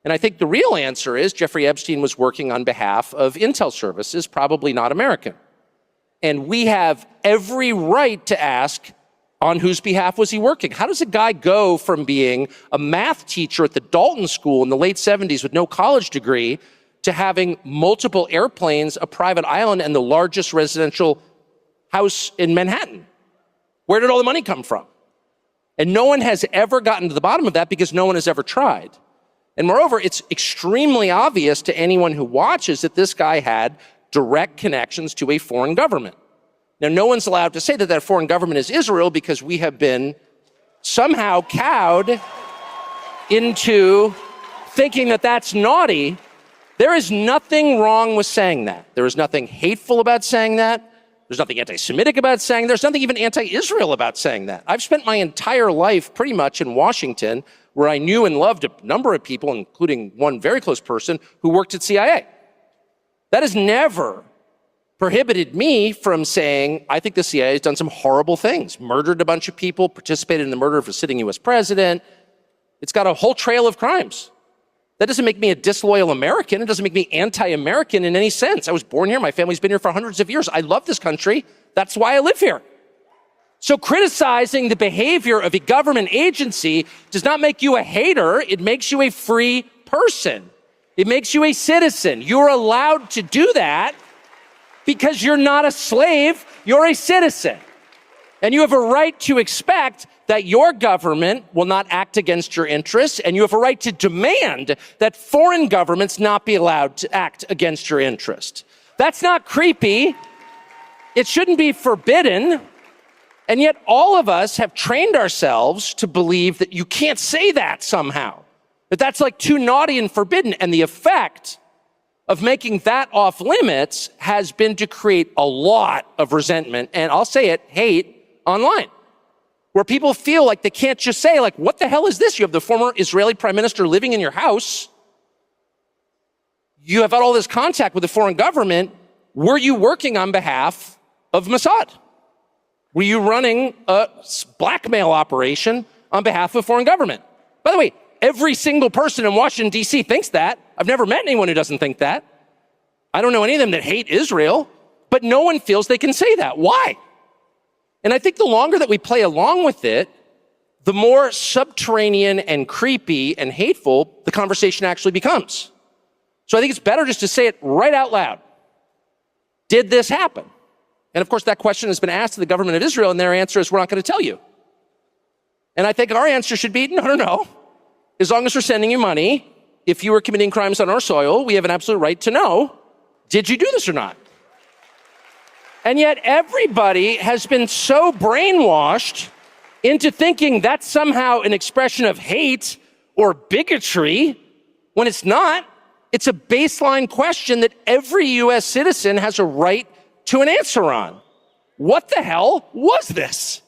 And I think the real answer is Jeffrey Epstein was working on behalf of intel services, probably not American. And we have every right to ask, on whose behalf was he working? How does a guy go from being a math teacher at the Dalton School in the late 70s with no college degree to having multiple airplanes, a private island, and the largest residential house in Manhattan? Where did all the money come from? And no one has ever gotten to the bottom of that because no one has ever tried. And moreover, it's extremely obvious to anyone who watches that this guy had direct connections to a foreign government. Now, no one's allowed to say that that foreign government is Israel because we have been somehow cowed into thinking that that's naughty. There is nothing wrong with saying that. There is nothing hateful about saying that. There's nothing anti-Semitic about saying that. There's nothing even anti-Israel about saying that. I've spent my entire life pretty much in Washington, where I knew and loved a number of people, including one very close person who worked at CIA. That has never prohibited me from saying, I think the CIA has done some horrible things, murdered a bunch of people, participated in the murder of a sitting US president. It's got a whole trail of crimes. That doesn't make me a disloyal American. It doesn't make me anti-American in any sense. I was born here. My family's been here for hundreds of years. I love this country. That's why I live here. So criticizing the behavior of a government agency does not make you a hater. It makes you a free person. It makes you a citizen. You're allowed to do that because you're not a slave. You're a citizen. And you have a right to expect that your government will not act against your interests, and you have a right to demand that foreign governments not be allowed to act against your interest. That's not creepy. It shouldn't be forbidden. And yet all of us have trained ourselves to believe that you can't say that somehow, that that's like too naughty and forbidden. And the effect of making that off limits has been to create a lot of resentment, and I'll say it, hate online, where people feel like they can't just say, like, what the hell is this? You have the former Israeli prime minister living in your house. You have had all this contact with the foreign government. Were you working on behalf of Mossad? Were you running a blackmail operation on behalf of foreign government? By the way, every single person in Washington, D.C. thinks that. I've never met anyone who doesn't think that. I don't know any of them that hate Israel, but no one feels they can say that. Why? And I think the longer that we play along with it, the more subterranean and creepy and hateful the conversation actually becomes. So I think it's better just to say it right out loud. Did this happen? And of course, that question has been asked to the government of Israel, and their answer is, we're not going to tell you. And I think our answer should be, no. As long as we're sending you money, if you were committing crimes on our soil, we have an absolute right to know, did you do this or not? And yet everybody has been so brainwashed into thinking that's somehow an expression of hate or bigotry, when it's not. It's a baseline question that every US citizen has a right to an answer on. What the hell was this?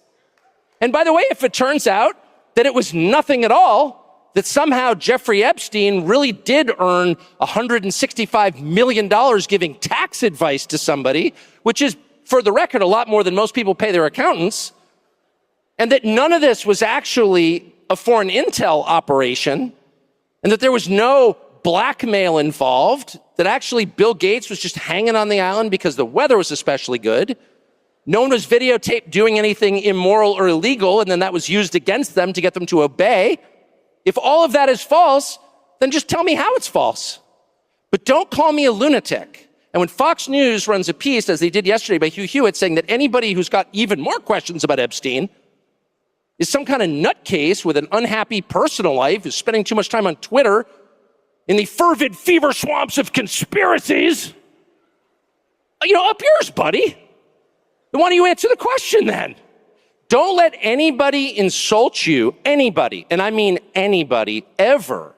And by the way, if it turns out that it was nothing at all, that somehow Jeffrey Epstein really did earn $165 million giving tax advice to somebody, which is, for the record, a lot more than most people pay their accountants, and that none of this was actually a foreign intel operation, and that there was no blackmail involved, that actually Bill Gates was just hanging on the island because the weather was especially good. No one was videotaped doing anything immoral or illegal, and then that was used against them to get them to obey. If all of that is false, then just tell me how it's false. But don't call me a lunatic. And when Fox News runs a piece, as they did yesterday by Hugh Hewitt, saying that anybody who's got even more questions about Epstein is some kind of nutcase with an unhappy personal life, who's spending too much time on Twitter in the fervid fever swamps of conspiracies, up yours, buddy. Then why don't you answer the question then? Don't let anybody insult you, anybody, and I mean anybody, ever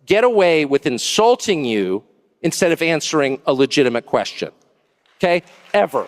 get away with insulting you instead of answering a legitimate question, okay? Ever.